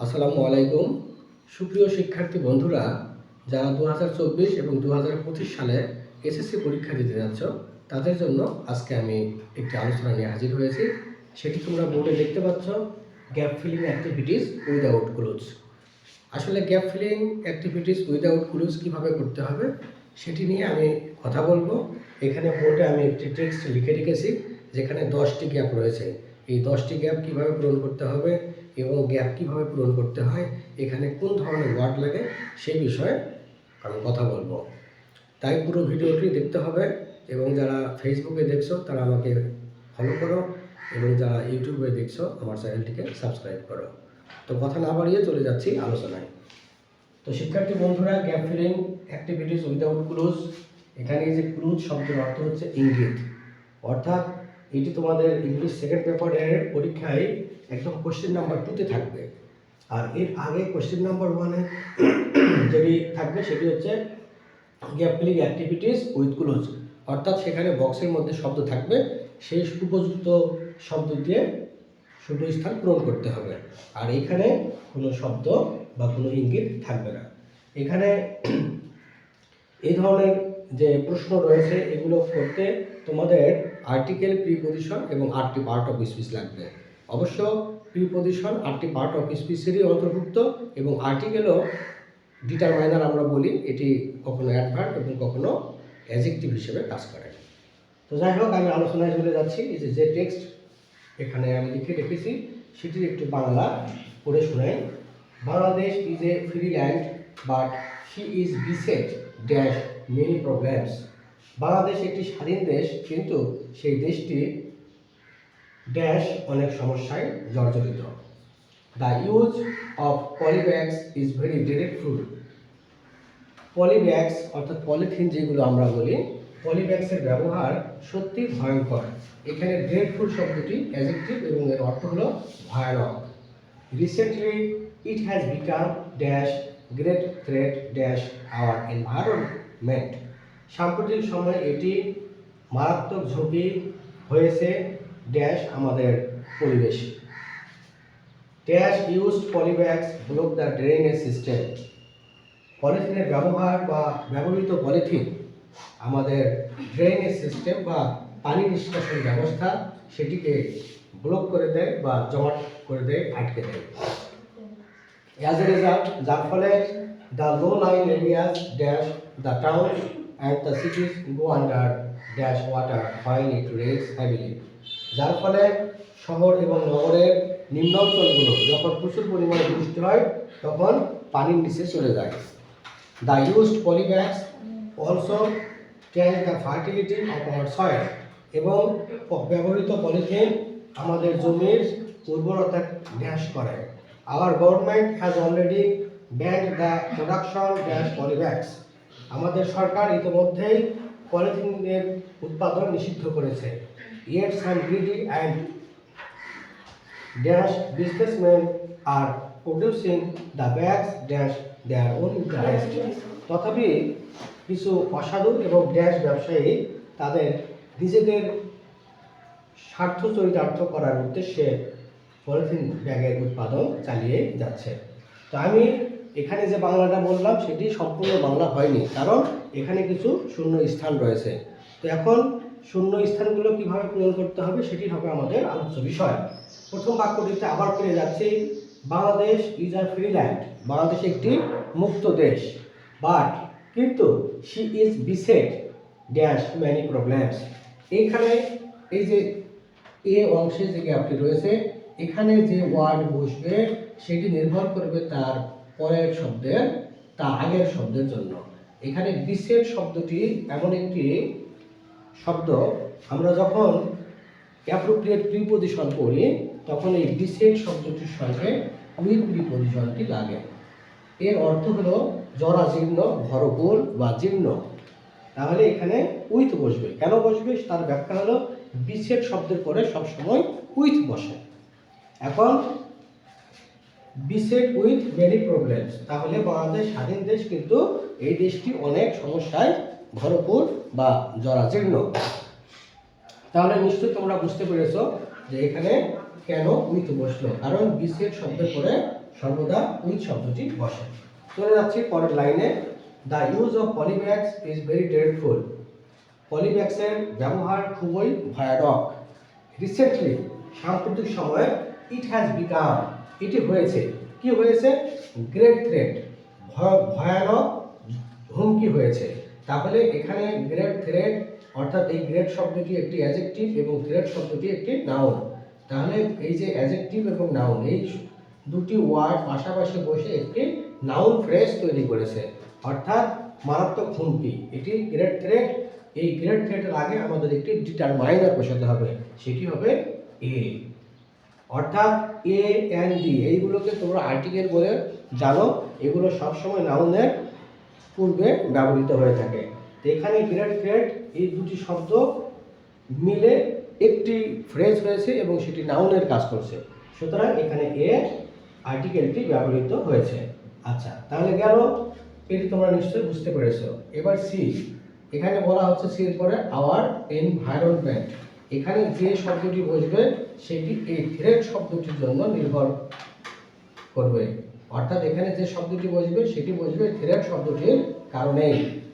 আসসালামু আলাইকুম। সুপ্রিয় শিক্ষার্থী বন্ধুরা, যারা 2024 এবং 2025 সালে এসএসসি পরীক্ষা দিতে যাচ্ছ, তাদের জন্য আজকে আমি একটি আলোচনা নিয়ে হাজির হয়েছি। সেটি তোমরা বোর্ডে দেখতে পাচ্ছ, gap filling activities without clues. আসলে gap filling activities without clues কীভাবে করতে হবে সেটি নিয়ে আমি কথা বলবো। এখানে বোর্ডে আমি একটি টেক্সট লিখে রেখেছি, যেখানে 10টি গ্যাপ রয়েছে। এই 10টি গ্যাপ কীভাবে পূরণ করতে হবে এবং গ্যাপ কীভাবে পূরণ করতে হয়, এখানে কোন ধরনের ওয়ার্ড লাগে সেই বিষয়ে আমি কথা বলবো। তাই পুরো ভিডিওটি দেখতে হবে এবং যারা ফেসবুকে দেখছো তারা আমাকে ফলো করো এবং যারা ইউটিউবে দেখছো আমার চ্যানেলটিকে সাবস্ক্রাইব করো। তো কথা না বাড়িয়ে চলে যাচ্ছি আলোচনায়। তো শিক্ষার্থী বন্ধুরা, gap filling activities without clues, এখানে এই যে ক্লুজ শব্দের অর্থ হচ্ছে ইঙ্গিত। অর্থাৎ এটি তোমাদের ইংলিশ সেকেন্ড পেপারের পরীক্ষায় একদম কোশ্চেন নাম্বার 2-তে থাকবে। আর এর আগে কোশ্চেন নাম্বার 1-এ যেটি থাকবে সেটি হচ্ছে gap filling activities with clues. অর্থাৎ সেখানে বক্সের মধ্যে শব্দ থাকবে, সেই উপযুক্ত শব্দ দিয়ে শূন্যস্থান পূরণ করতে হবে। আর এখানে কোনো শব্দ বা কোনো ইঙ্গিত থাকবে না। এখানে এই ধরনের যে প্রশ্ন রয়েছে এগুলো করতে তোমাদের আর্টিকেল, প্রিপজিশন এবং 8টি পার্ট অফ স্পিচ লাগবে। অবশ্য প্রিপজিশন 8টি পার্ট অফ স্পিচেরই অন্তর্ভুক্ত এবং আর্টিকেলও ডিটারমাইনার আমরা বলি, এটি কখনো অ্যাডভার্ব এবং কখনো অ্যাডজেক্টিভ হিসেবে কাজ করে। তো যাই হোক, আমি আলোচনায় চলে যাচ্ছি। এই যে টেক্সট এখানে আমি লিখে রেখেছি সেটির একটু বাংলা পড়ে শোনাই। Bangladesh is a free land but she is beset dash many problems. Bangladesh একটি স্বাধীন দেশ, কিন্তু সেই দেশটি ড্যাশ অনেক সমস্যায় জর্জরিত। The use of polybags is very dreadful. Polybags অর্থাৎ পলিথিন যেগুলো আমরা বলি, পলিব্যাগসের ব্যবহার সত্যি ভয়ঙ্কর। এখানে ডিরেক্টফুল শব্দটি অ্যাডজেক্টিভ এবং এর অর্থ হলো ভয়ানক। Recently it has become dash great threat dash our environment. সাম্প্রতিক সময়ে এটি মারাত্মক ঝুঁকি হয়েছে ড্যাশ আমাদের পরিবেশ। Dash used polybags block the drainage system. পলিথিনের ব্যবহার বা ব্যবহৃত পলিথিন আমাদের ড্রেনেজ সিস্টেম বা পানি নিষ্কাশন ব্যবস্থা সেটিকে ব্লক করে দেয় বা জমাট করে দেয়, আটকে দেয়। অ্যাজ এ রেজাল্ট, যার ফলে the low line areas dash the town and the cities go under dash water while it rains heavily. যার ফলে শহর এবং নগরের নিম্নাঞ্চলগুলো যখন প্রচুর পরিমাণে বৃষ্টি হয় তখন পানির নিচে চলে যায়। The used polybags also tank the fertility of our soil. এবং ব্যবহৃত পলিথিন আমাদের জমির উর্বরতা হ্রাস করে। Our government has already banned the production dash polybags. আমাদের সরকার ইতিমধ্যেই পলিথিনের উৎপাদন নিষিদ্ধ করেছে। Yet some greedy and dash businessman are producing the bags dash their own interest. তথাপি কিছু অসাধু এবং ড্যাশ ব্যবসায়ী তাদের নিজেদের স্বার্থ চরিতার্থ করার উদ্দেশ্যে পলিথিন ব্যাগের উৎপাদন চালিয়ে যাচ্ছে। তো আমি এখানে যে বাংলাটা বললাম সেটি সম্পূর্ণ বাংলা হয়নি, কারণ এখানে কিছু শূন্য স্থান রয়েছে। তো এখন শূন্য স্থানগুলো কিভাবে পূরণ করতে হবে সেটি হবে আমাদের আলোচ্য বিষয়। প্রথম বাক্যটিতে আবার ফিরে যাচ্ছি। Bangladesh is a free land. Bangladesh একটি মুক্ত দেশ, বাট কিন্তু she is beset dash many problems. এইখানে এই যে এ অংশে যে গ্যাপটি রয়েছে, এখানে যে ওয়ার্ড বসবে সেটি নির্ভর করবে তার পরের শব্দের, তার আগের শব্দের জন্য। এখানে বিসেট শব্দটি এমন একটি শব্দ, আমরা যখন অ্যাপ্রোপ্রিয়েট প্রিপজিশন করি তখন এই বিসেট শব্দটির সঙ্গে উইথ প্রিপজিশনটি লাগে। এর অর্থ হলো জরাজীর্ণ, ভরপুর বা জীর্ণ। তাহলে এখানে উইথ বসবে। কেন বসবে তার ব্যাখ্যা হলো বিসেট শব্দের পরে সবসময় উইথ বসে। এখন বিসেট উইথ মেনি প্রবলেমস, তাহলে বাংলাদেশ স্বাধীন দেশ, কিন্তু এই দেশটি অনেক সমস্যায় ভরপুর বা জরাজীর্ণ। তাহলে নিশ্চয়ই তোমরা বুঝতে পেরেছো যে এখানে কেন উইথ বসলো, কারণ বিসেট শব্দের পরে সর্বদা উইথ শব্দটি বসে। চলে যাচ্ছি পরের লাইনে। The use of polybags is very dreadful. পলিব্যাগসের ব্যবহার খুবই ভয়ানক। রিসেন্টলি, সাম্প্রতিক সময়ে, ইট হ্যাজ বিকাম, এটি হয়েছে, কি হয়েছে? গ্রেট থ্রেট, ভয়ানক হুমকি হয়েছে। তাহলে এখানে গ্রেট থ্রেট, অর্থাৎ এই গ্রেট শব্দটি একটি অ্যাডজেক্টিভ এবং থ্রেট শব্দটি একটি নাউন। তাহলে এই যে অ্যাডজেক্টিভ এবং নাউন, এই দুটি ওয়ার্ড পাশাপাশি বসে একটি নাউন ফ্রেজ তৈরি করেছে, অর্থাৎ মারাত্মক হুমকি। এটি গ্রেট থ্রেট। এই গ্রেট থ্রেটের আগে আমাদের একটি ডিটারমাইনার বসাতে হবে, সেটি হবে এ, অর্থাৎ এ এন্ড ডি। এইগুলোকে তোমরা আর্টিকেল বলে জানো, এগুলো সবসময় নাউনের পূর্বে ব্যবহৃত হয়ে থাকে। তো এখানে গ্রেট থ্রেট এই দুটি শব্দ মিলে একটি ফ্রেজ হয়েছে এবং সেটি নাউনের কাজ করছে, সুতরাং এখানে এ আর্টিকেলটি ব্যবহৃত হয়েছে। আচ্ছা, তাহলে গেল, এটি তোমরা নিশ্চয়ই বুঝতে পেরেছো। এবার সি, এখানে বলা হচ্ছে সি এর পরে আওয়ার এনভায়রনমেন্ট। এখানে যে শব্দটি বসবে সেটি এই থ্রেট শব্দটির জন্য নির্ভর করবে, অর্থাৎ এখানে যে শব্দটি বসবে সেটি বসবে থ্রেট শব্দটির কারণে।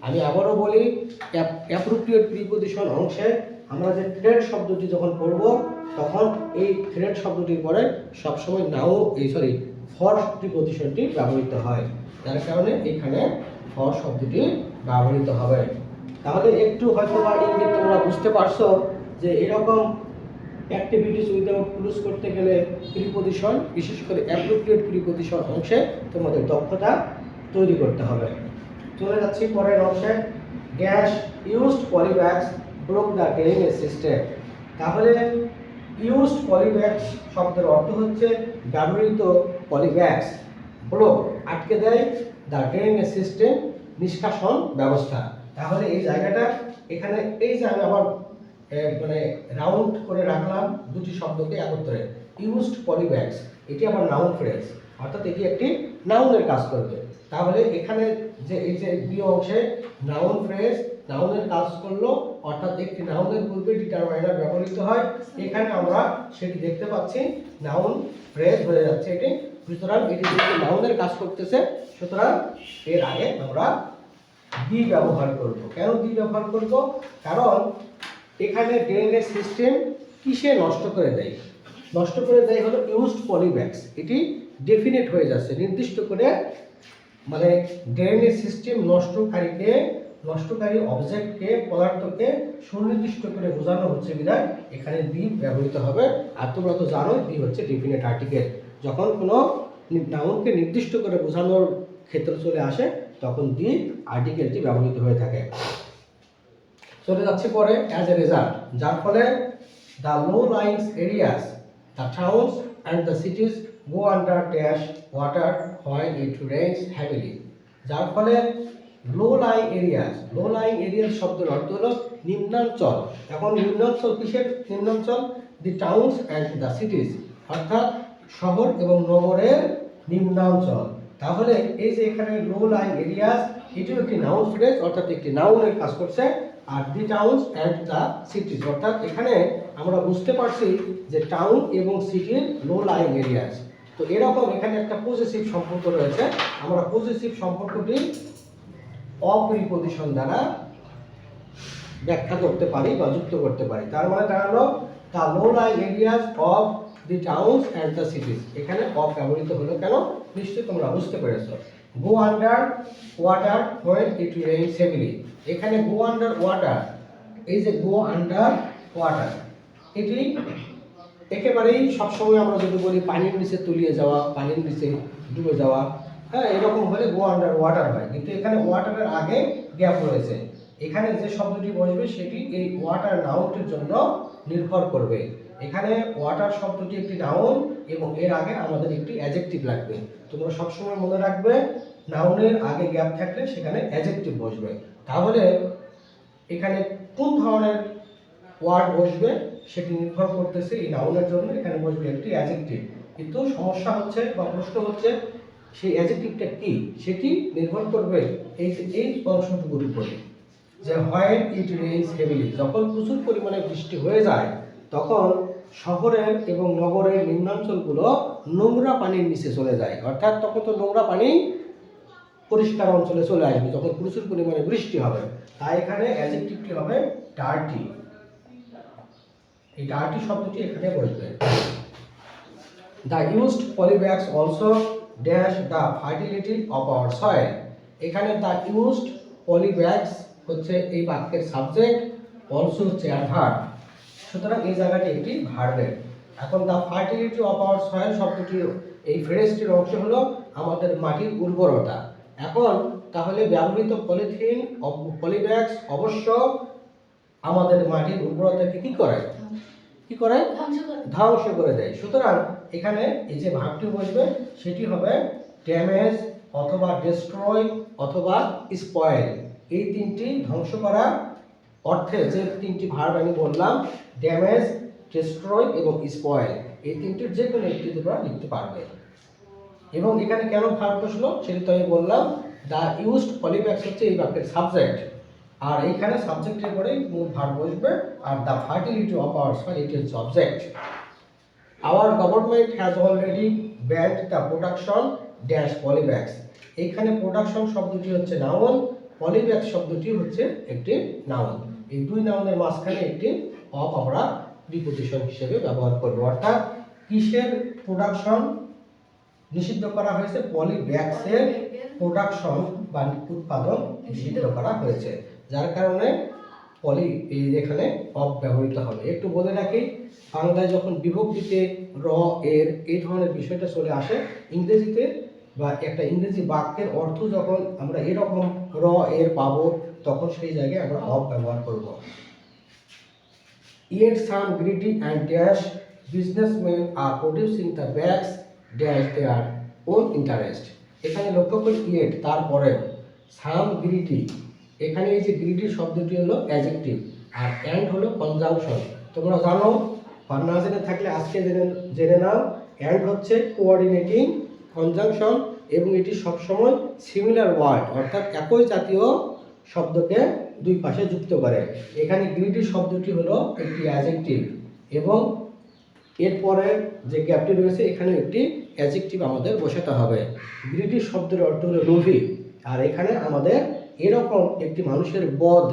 আমি আবারও বলি, অ্যাপ্রোপ্রিয়েট প্রিপজিশন অংশে আমরা যে থ্রেট শব্দটি যখন পড়ব তখন এই থ্রেট শব্দটির পরে সবসময় ফর প্রিপজিশনটি ব্যবহৃত হয়, যার কারণে এখানে ফর শব্দটি ব্যবহৃত হবে। তাহলে একটু হয়তো বা ইঙ্গিত তোমরা বুঝতে পারছো যে এরকম অ্যাক্টিভিটিস উইদাউট ক্লুজ করতে গেলে প্রিপজিশন, বিশেষ করে অ্যাপ্রোপ্রিয়েট প্রিপজিশন অংশে তোমাদের দক্ষতা তৈরি করতে হবে। চলে যাচ্ছি পরের অংশে। Gas used polybags block the drainage system. তাহলে ইউজড পলিব্যাগস শব্দের অর্থ হচ্ছে ব্যবহৃত পলিব্যাগস ব্লক, আটকে দেয়, দ্য ড্রেনেজ সিস্টেম, নিষ্কাশন ব্যবস্থা। তাহলে এই জায়গাটা এখানে এই যে আমি আবার রাউন্ড করে রাখলাম দুটি শব্দকে একত্রে, ইউজড পলিব্যাগস, এটি আবার নাউন ফ্রেজ, অর্থাৎ এটি একটি নাউনের কাজ করবে। তাহলে এখানে যে এই যে বি অংশে নাউন ফ্রেজ নাউনের কাজ করলো, অর্থাৎ একটি নাউনের পূর্বে ডিটারমাইনার ব্যবহৃত হয়। এখানে আমরা সেটি দেখতে পাচ্ছি, নাউন ফ্রেজ হয়ে যাচ্ছে এটি। সুতরাং এটি যেহেতু নাউনের কাজ করতেছে, সুতরাং এর আগে আমরা দি ব্যবহার করব। কেন দি ব্যবহার করব? কারণ এখানে ড্রেনেজ সিস্টেম কিসে নষ্ট করে দেয়? নষ্ট করে দেয় হলো ইউজড পলিব্যাগস। এটি ডেফিনেট হয়ে যাচ্ছে, নির্দিষ্ট করে, ড্রেনেজ সিস্টেম নষ্টকারী অবজেক্টকে, পদার্থকে সুনির্দিষ্ট করে বোঝানো হচ্ছে বিধায় এখানে দি ব্যবহৃত হবে। আর তোমরা তো জানো, দি হচ্ছে ডেফিনেট আর্টিকেল। যখন কোনো নাউনকে নির্দিষ্ট করে বোঝানোর ক্ষেত্রে চলে আসে তখন দি আর্টিকেলটি ব্যবহৃত হয়ে থাকে। চলে যাচ্ছে পরে অ্যাজ এ রেজাল্ট, যার ফলে the low lying areas, the towns and the cities go under dash water when it rains heavily. যার ফলে লো লাইং এরিয়াস শব্দের অর্থ হলো নিম্নাঞ্চল। এখন নিম্নাঞ্চল কিসের নিম্নাঞ্চল? দি টাউনস অ্যান্ড দ্য সিটিজ, অর্থাৎ শহর এবং নগরের নিম্নাঞ্চল। তাহলে এই যে এখানে লো লাইং এরিয়াস, এটিও একটি নাউন ফ্রেজ, অর্থাৎ একটি নাউনের কাজ করছে। আর দি টাউনস অ্যান্ড দ্য সিটিজ, অর্থাৎ এখানে আমরা বুঝতে পারছি যে টাউন এবং সিটির লো লাইং এরিয়াস। তো এরকম এখানে একটা পজিটিভ সম্পর্ক রয়েছে। আমরা পজিটিভ সম্পর্কটি অপ্রিপজিশন দ্বারা ব্যাখ্যা করতে পারি বা যুক্ত করতে পারি। তার মানে দাঁড়ালো the low lying areas of the towns and the সিটিজ। এখানে অফ ব্যবহৃত হলো কেন? নিশ্চয়ই তোমরা বুঝতে পেরেছো। গো under water when it rains heavily. এখানে গো আন্ডার ওয়াটার, এই যে গো আন্ডার ওয়াটার, এটি একেবারেই সবসময় আমরা যদি বলি পানির নিচে তলিয়ে যাওয়া, পানির নিচে ডুবে যাওয়া, হ্যাঁ, এরকম হলে গো আন্ডার ওয়াটার হয়। কিন্তু এখানে ওয়াটারের আগে গ্যাপ রয়েছে। এখানে যে শব্দটি বসবে সেটি এই ওয়াটার নাউনটির জন্য নির্ভর করবে। এখানে ওয়াটার শব্দটি একটি নাউন এবং এর আগে আমাদের একটি অ্যাডজেক্টিভ লাগবে। তোমরা সবসময় মনে রাখবে, নাউনের আগে গ্যাপ থাকলে সেখানে অ্যাডজেক্টিভ বসবে। তাহলে এখানে কোন ধরনের ওয়ার্ড বসবে সেটি নির্ভর করতেছে এই নাউনের জন্য। এখানে বসবে একটি অ্যাডজেক্টিভ, কিন্তু সমস্যা হচ্ছে বা প্রশ্ন হচ্ছে সেই অ্যাডজেক্টিভটা কি, সেটি নির্ভর করবে এই অংশটুকুর উপরে, যে হোয়েন ইট রেইনস হেভিলি, যখন প্রচুর পরিমাণে বৃষ্টি হয়ে যায় তখন শহরের এবং নগরের নিম্নাঞ্চলগুলো নোংরা পানির নিচে চলে যায়, অর্থাৎ তখন তো নোংরা পানি পরিষ্কার অঞ্চলে চলে আসবে যখন প্রচুর পরিমাণে বৃষ্টি হবে। তাই এখানে অ্যাডজেক্টিভটি হবে ডার্টি। এই ডার্টি শব্দটি এখানে বসবে। The used polybags also dash the fertility of our soil. এখানে দ্য ইউজড পলিব্যাগস হচ্ছে এই বাক্যের সাবজেক্ট, অলসো হচ্ছে অ্যাডভার্ব, সুতরাং এই জায়গাটি একটি ভার্বের। এখন the fertility of our soil শব্দটি এই ফ্রেজটির অংশ হলো আমাদের মাটির উর্বরতা। এখন তাহলে ব্যবহৃত পলিথিন পলিব্যাগস অবশ্য আমাদের মাটির উর্বরতাকে কি করে ধ্বংস করে দেয়। সুতরাং এখানে এই যে ভার্বটি বসবে সেটি হবে ড্যামেজ অথবা ডিস্ট্রয় অথবা স্পয়েল। এই তিনটি ধ্বংস করা অর্থে যে তিনটি ভার্ব আমি বললাম, ড্যামেজ, ডিস্ট্রয় এবং স্পয়েল, এই তিনটির যে কোনো একটি তোমরা লিখতে পারবে। এবং এখানে কেন ভার্ব বসলো সেটি তো আমি বললাম। দ্য ইউজড পলিব্যাগস হচ্ছে এই বাক্যের সাবজেক্ট, আর এইখানে সাবজেক্টের পরে মূল ভার্ব বসবে, আর the fertility of our soil এটি হচ্ছে object. Our government has already banned the production dash polybags. এইখানে প্রোডাকশন শব্দটি হচ্ছে নাউন, পলিব্যাগ শব্দটি হচ্ছে একটি নাউন। এই দুই নাউনের মাঝখানে একটি অফ আমরা প্রিপোজিশন হিসেবে ব্যবহার করব, অর্থাৎ কিসের প্রোডাকশন নিষিদ্ধ করা হয়েছে, পলিব্যাগসের প্রোডাকশন বা উৎপাদন নিষিদ্ধ করা হয়েছে, যার কারণে পলি এখানে অফ ব্যবহৃত হবে। একটু বলে রাখি, বাংলায় যখন বিভক্তিতে র এর এই ধরনের বিষয়টা চলে আসে, ইংরেজিতে বা একটা ইংরেজি বাক্যের অর্থ যখন আমরা এরকম র এর পাবো তখন সেই জায়গায় আমরা অফ ব্যবহার করব। Yet some greedy and dash businessmen are producing the bags dash their own interest. এখানে লক্ষ্য করি yet তারপরে some greedy, এখানে এই যে গ্রিডি শব্দটি হলো অ্যাডজেক্টিভ আর অ্যান্ড হলো কনজাংশন। তোমরা জানো, বা না জেনে থাকলে আজকে জেনে নাও, অ্যান্ড হচ্ছে কোঅর্ডিনেটিং কনজাংশন এবং এটি সবসময় সিমিলার ওয়ার্ড, অর্থাৎ একই জাতীয় শব্দকে দুই পাশে যুক্ত করে। এখানে গ্রিডি শব্দটি হলো একটি অ্যাডজেক্টিভ এবং এরপরে যে গ্যাপটি রয়েছে এখানে একটি অ্যাডজেক্টিভ আমাদের বসাতে হবে। গ্রিডি শব্দের অর্থ হলো লোভী, আর এখানে আমাদের এরকম একটি মানুষের বদ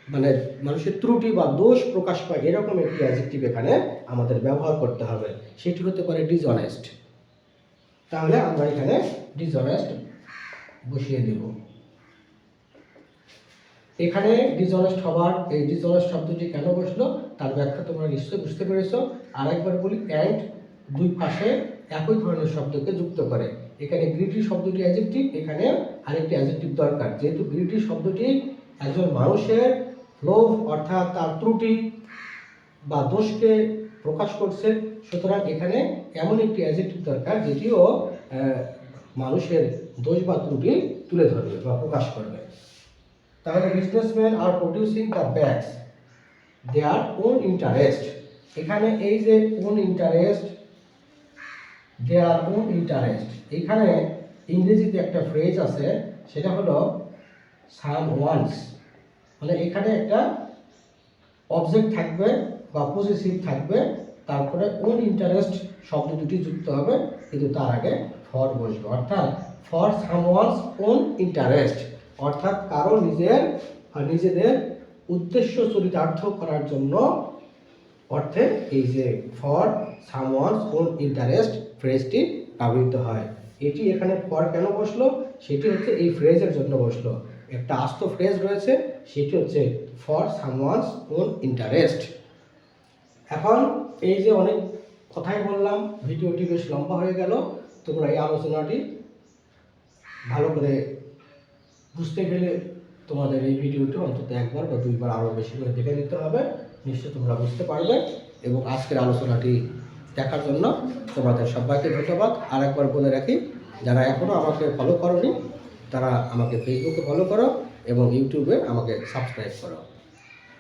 মানে মানুষের ত্রুটি বা দোষ প্রকাশ পায় এরকম একটি অ্যাডজেক্টিভ এখানে আমাদের ব্যবহার করতে হবে, সেটি হতে পারে ডিসঅনেস্ট। তাহলে আমরা এখানে ডিসঅনেস্ট বসিয়ে দেব। এখানে ডিসঅনেস্ট হওয়ার এই ডিসঅনেস্ট শব্দটি কেন বসলো তার ব্যাখ্যা তোমরা নিশ্চয়ই বুঝতে পেরেছো। আরেকবার বলি, অ্যান্ড দুই পাশে একই ধরনের শব্দকে যুক্ত করে। এখানে গ্রিডি শব্দটি অ্যাডজেক্টিভ, এখানে আরেকটি অ্যাডজেক্টিভ দরকার। যেহেতু গ্রিডি শব্দটি একজন মানুষের লোভ অর্থাৎ তার ত্রুটি বা দোষকে প্রকাশ করছে, সুতরাং এখানে এমন একটি অ্যাডজেক্টিভ দরকার যেটিও মানুষের দোষ বা ত্রুটি তুলে ধরবে বা প্রকাশ করবে। তাহলে businessman are producing the bags there own interest. এখানে এই যে on interest, there own interest, এখানে ইংরেজিতে একটা ফ্রেজ আছে, সেটা হলো সাম ওয়ান্স, মানে এখানে একটা অবজেক্ট থাকবে বা পজিটিভ থাকবে, তারপরে ওন ইন্টারেস্ট শব্দ দুটি যুক্ত হবে, কিন্তু তার আগে ফর বসবে, অর্থাৎ ফর সামওয়ানস ওন ইন্টারেস্ট, অর্থাৎ কারো নিজেদের উদ্দেশ্য চরিতার্থ করার জন্য অর্থে এই যে ফর সামওয়ানস ওন ইন্টারেস্ট ফ্রেজটি ব্যবহৃত হয়। এটি এখানে ফর কেন বসলো সেটি হচ্ছে এই ফ্রেজের জন্য বসলো। একটা আস্ত ফ্রেজ রয়েছে, সেটি হচ্ছে ফর সামওয়ানস ওন ইন্টারেস্ট। এখন এই যে অনেক কথাই বললাম, ভিডিওটি বেশ লম্বা হয়ে গেল। তোমরা এই আলোচনাটি ভালো করে বুঝতে গেলে তোমাদের এই ভিডিওটি অন্তত একবার বা দুইবার আরও বেশি করে দেখে নিতে হবে, নিশ্চয়ই তোমরা বুঝতে পারবে। এবং আজকের আলোচনাটি দেখার জন্য তোমাদের সবাইকে ধন্যবাদ। আর একবার বলে রাখি, যারা এখনও আমাকে ফলো করোনি তারা আমাকে ফেসবুকে ফলো করো এবং ইউটিউবে আমাকে সাবস্ক্রাইব করো।